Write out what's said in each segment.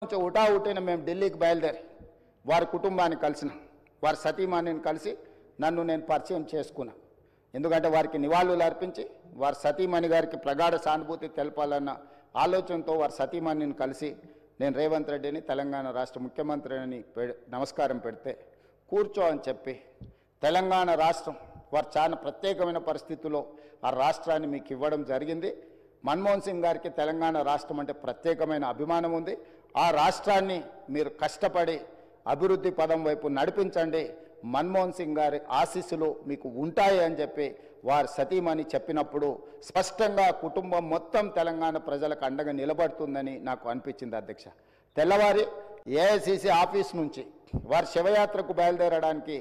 ఉటావుటిన మేము ఢిల్లీకి బయలుదేరి వారి కుటుంబాన్ని కలిసిన వారి సతీమణిని కలిసి నన్ను నేను పరిచయం చేసుకున్నా. ఎందుకంటే వారికి నివాళులు అర్పించి వారి సతీమణి గారికి ప్రగాఢ సానుభూతి తెలపాలన్న ఆలోచనతో వారి సతీమణిని కలిసి నేను రేవంత్ రెడ్డిని తెలంగాణ రాష్ట్ర ముఖ్యమంత్రిని నమస్కారం పెడితే కూర్చో అని చెప్పి తెలంగాణ రాష్ట్రం వారు చాలా ప్రత్యేకమైన పరిస్థితుల్లో ఆ రాష్ట్రాన్ని మీకు ఇవ్వడం జరిగింది. మన్మోహన్ సింగ్ గారికి తెలంగాణ రాష్ట్రం అంటే ప్రత్యేకమైన అభిమానం ఉంది. ఆ రాష్ట్రాన్ని మీరు కష్టపడి అభివృద్ధి పదం వైపు నడిపించండి, మన్మోహన్ సింగ్ గారి ఆశీస్సులు మీకు ఉంటాయి అని చెప్పి వారి సతీమణి చెప్పినప్పుడు స్పష్టంగా కుటుంబం మొత్తం తెలంగాణ ప్రజలకు అండగా నిలబడుతుందని నాకు అనిపించింది అధ్యక్ష. తెల్లవారి ఏఐసిసి ఆఫీస్ నుంచి వారి శివయాత్రకు బయలుదేరడానికి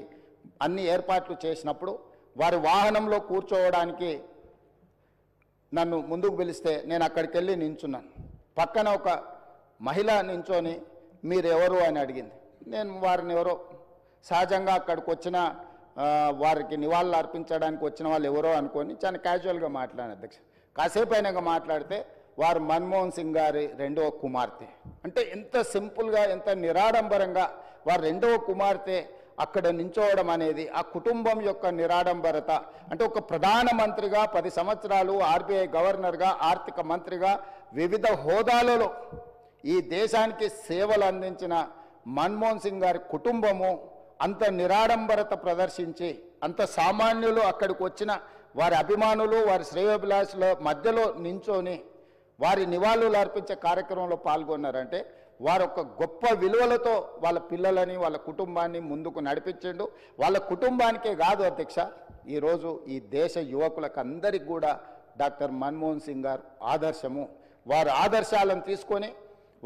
అన్ని ఏర్పాట్లు చేసినప్పుడు వారి వాహనంలో కూర్చోవడానికి నన్ను ముందుకు పిలిస్తే నేను అక్కడికి వెళ్ళి నించున్నాను. పక్కన ఒక మహిళ నించొని మీరెవరు అని అడిగింది. నేను వారిని ఎవరో సహజంగా అక్కడికి వచ్చిన వారికి నివాళులు అర్పించడానికి వచ్చిన వాళ్ళు ఎవరో అనుకొని చాలా క్యాజువల్గా మాట్లాడాను అధ్యక్ష. కాసేపు అయినాక మాట్లాడితే వారు మన్మోహన్ సింగ్ గారి రెండవ కుమార్తె. అంటే ఎంత సింపుల్గా ఎంత నిరాడంబరంగా వారి రెండవ కుమార్తె అక్కడ నించోవడం అనేది ఆ కుటుంబం యొక్క నిరాడంబరత. అంటే ఒక ప్రధానమంత్రిగా 10 సంవత్సరాలు ఆర్బీఐ గవర్నర్గా ఆర్థిక మంత్రిగా వివిధ హోదాలలో ఈ దేశానికి సేవలు అందించిన మన్మోహన్ సింగ్ గారి కుటుంబము అంత నిరాడంబరత ప్రదర్శించి అంత సామాన్యులు అక్కడికి వచ్చిన వారి అభిమానులు వారి శ్రేయోభిలాషుల మధ్యలో నించొని వారి నివాళులు అర్పించే కార్యక్రమంలో పాల్గొన్నారంటే వారు ఒక గొప్ప విలువలతో వాళ్ళ పిల్లలని వాళ్ళ కుటుంబాన్ని ముందుకు నడిపించిండు. వాళ్ళ కుటుంబానికే కాదు అధ్యక్ష, ఈరోజు ఈ దేశ యువకులకు అందరికీ కూడా డాక్టర్ మన్మోహన్ సింగ్ గారు ఆదర్శము. వారి ఆదర్శాలను తీసుకొని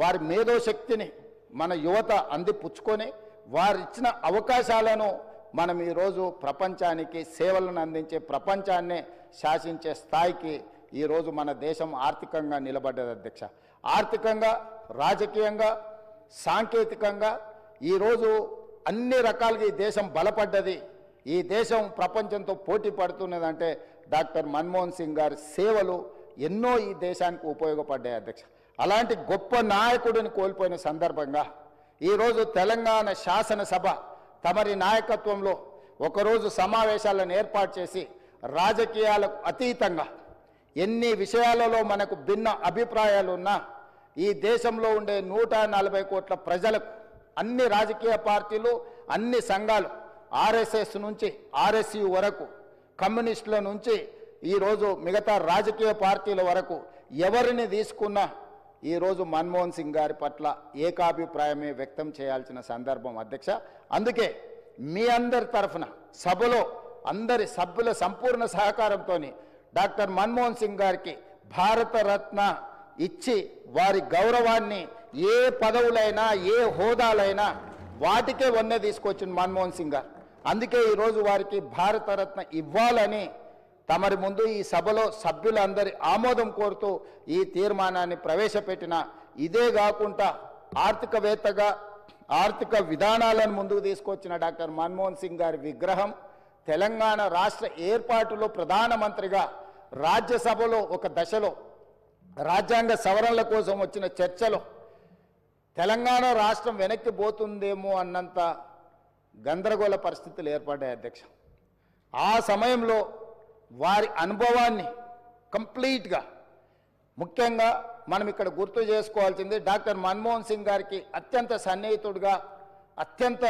వారి మేధోశక్తిని మన యువత అందిపుచ్చుకొని వారిచ్చిన అవకాశాలను మనం ఈరోజు ప్రపంచానికి సేవలను అందించే ప్రపంచాన్నే శాసించే స్థాయికి ఈరోజు మన దేశం ఆర్థికంగా నిలబడ్డది అధ్యక్ష. ఆర్థికంగా, రాజకీయంగా, సాంకేతికంగా ఈరోజు అన్ని రకాలుగా ఈ దేశం బలపడ్డది. ఈ దేశం ప్రపంచంతో పోటీ పడుతున్నదంటే డాక్టర్ మన్మోహన్ సింగ్ గారి సేవలు ఎన్నో ఈ దేశానికి ఉపయోగపడ్డాయి అధ్యక్ష. అలాంటి గొప్ప నాయకుడిని కోల్పోయిన సందర్భంగా ఈరోజు తెలంగాణ శాసనసభ తమరి నాయకత్వంలో ఒకరోజు సమావేశాలను ఏర్పాటు చేసి రాజకీయాలకు అతీతంగా ఎన్ని విషయాలలో మనకు భిన్న అభిప్రాయాలు ఉన్నా ఈ దేశంలో ఉండే 140 కోట్ల ప్రజలకు అన్ని రాజకీయ పార్టీలు అన్ని సంఘాలు ఆర్ఎస్ఎస్ నుంచి ఆర్ఎస్యు వరకు కమ్యూనిస్టుల నుంచి ఈరోజు మిగతా రాజకీయ పార్టీల వరకు ఎవరిని తీసుకున్నా ఈరోజు మన్మోహన్ సింగ్ గారి పట్ల ఏకాభిప్రాయమే వ్యక్తం చేయాల్సిన సందర్భం అధ్యక్ష. అందుకే మీ అందరి తరఫున సభలో అందరి సభ్యుల సంపూర్ణ సహకారంతో డాక్టర్ మన్మోహన్ సింగ్ గారికి భారతరత్న ఇచ్చి వారి గౌరవాన్ని ఏ పదవులైనా ఏ హోదాలైనా వాటికే వన్నె తీసుకొచ్చిన మన్మోహన్ సింగ్ గారు. అందుకే ఈరోజు వారికి భారతరత్న ఇవ్వాలని తమరి ముందు ఈ సభలో సభ్యులందరి ఆమోదం కోరుతూ ఈ తీర్మానాన్ని ప్రవేశపెట్టిన. ఇదే కాకుండా ఆర్థికవేత్తగా ఆర్థిక విధానాలను ముందుకు తీసుకొచ్చిన డాక్టర్ మన్మోహన్ సింగ్ గారి విగ్రహం తెలంగాణ రాష్ట్ర ఏర్పాటులో ప్రధానమంత్రిగా రాజ్యసభలో ఒక దశలో రాజ్యాంగ సవరణల కోసం వచ్చిన చర్చలో తెలంగాణ రాష్ట్రం వెనక్కి పోతుందేమో అన్నంత గందరగోళ పరిస్థితులు ఏర్పడ్డాయి అధ్యక్ష. ఆ సమయంలో వారి అనుభవాన్ని కంప్లీట్గా ముఖ్యంగా మనం ఇక్కడ గుర్తు చేసుకోవాల్సింది డాక్టర్ మన్మోహన్ సింగ్ గారికి అత్యంత సన్నిహితుడుగా అత్యంత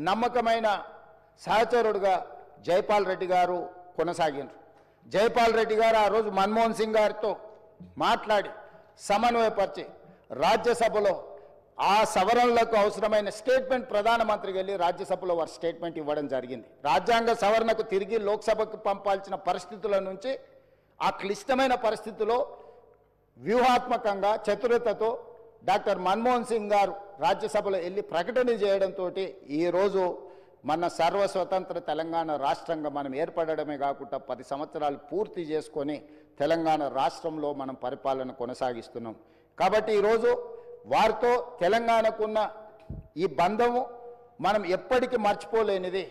నమ్మకమైన సహచరుడుగా జైపాల్ రెడ్డి గారు కొనసాగినారు. జైపాల్ రెడ్డి గారు ఆ రోజు మన్మోహన్ సింగ్ గారితో మాట్లాడి సమన్వయపరిచి రాజ్యసభలో ఆ సవరణలకు అవసరమైన స్టేట్మెంట్ ప్రధానమంత్రికి వెళ్ళి రాజ్యసభలో వారి స్టేట్మెంట్ ఇవ్వడం జరిగింది. రాజ్యాంగ సవరణకు తిరిగి లోక్సభకు పంపాల్సిన పరిస్థితుల నుంచి ఆ క్లిష్టమైన పరిస్థితిలో వ్యూహాత్మకంగా చతురతతో డాక్టర్ మన్మోహన్ సింగ్ గారు రాజ్యసభలో వెళ్ళి ప్రకటన చేయడంతో ఈరోజు మన సర్వస్వతంత్ర తెలంగాణ రాష్ట్రంగా మనం ఏర్పడడమే కాకుండా 10 సంవత్సరాలు పూర్తి చేసుకొని తెలంగాణ రాష్ట్రంలో మనం పరిపాలన కొనసాగిస్తున్నాం. కాబట్టి ఈరోజు వారితో తెలంగాణకున్న ఈ బంధము మనం ఎప్పటికీ మర్చిపోలేనిది.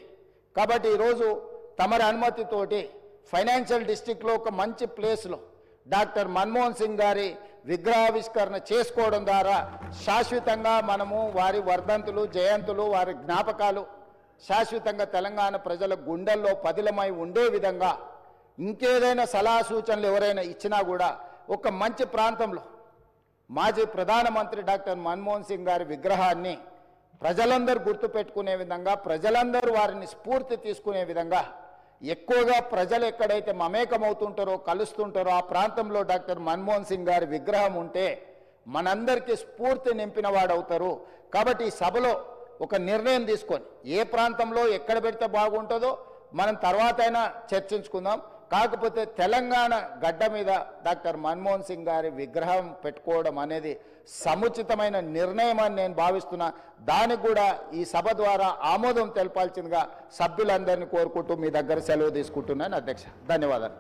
కాబట్టి ఈరోజు తమరి అనుమతితోటి ఫైనాన్షియల్ డిస్ట్రిక్ట్లో ఒక మంచి ప్లేస్లో డాక్టర్ మన్మోహన్ సింగ్ గారి విగ్రహావిష్కరణ చేసుకోవడం ద్వారా శాశ్వతంగా మనము వారి వర్ధంతులు జయంతులు వారి జ్ఞాపకాలు శాశ్వతంగా తెలంగాణ ప్రజల గుండెల్లో పదిలమై ఉండే విధంగా ఇంకేదైనా సలహా సూచనలు ఎవరైనా ఇచ్చినా కూడా ఒక మంచి ప్రాంతంలో మాజీ ప్రధానమంత్రి డాక్టర్ మన్మోహన్ సింగ్ గారి విగ్రహాన్ని ప్రజలందరూ గుర్తుపెట్టుకునే విధంగా ప్రజలందరూ వారిని స్ఫూర్తి తీసుకునే విధంగా ఎక్కువగా ప్రజలు ఎక్కడైతే మమేకమవుతుంటారో కలుస్తుంటారో ఆ ప్రాంతంలో డాక్టర్ మన్మోహన్ సింగ్ గారి విగ్రహం ఉంటే మనందరికీ స్ఫూర్తి నింపిన వాడవుతారు. కాబట్టి ఈ సభలో ఒక నిర్ణయం తీసుకొని ఏ ప్రాంతంలో ఎక్కడ పెడితే బాగుంటుందో మనం తర్వాత అయినా చర్చించుకుందాం. కాకపోతే తెలంగాణ గడ్డ మీద డాక్టర్ మన్మోహన్ సింగ్ గారి విగ్రహం పెట్టుకోవడం అనేది సముచితమైన నిర్ణయం అని నేను భావిస్తున్నా. దానికి కూడా ఈ సభ ద్వారా ఆమోదం తెలపాల్సిందిగా సభ్యులందరినీ కోరుకుంటూ మీ దగ్గర సెలవు తీసుకుంటున్నాను అధ్యక్ష. ధన్యవాదాలు.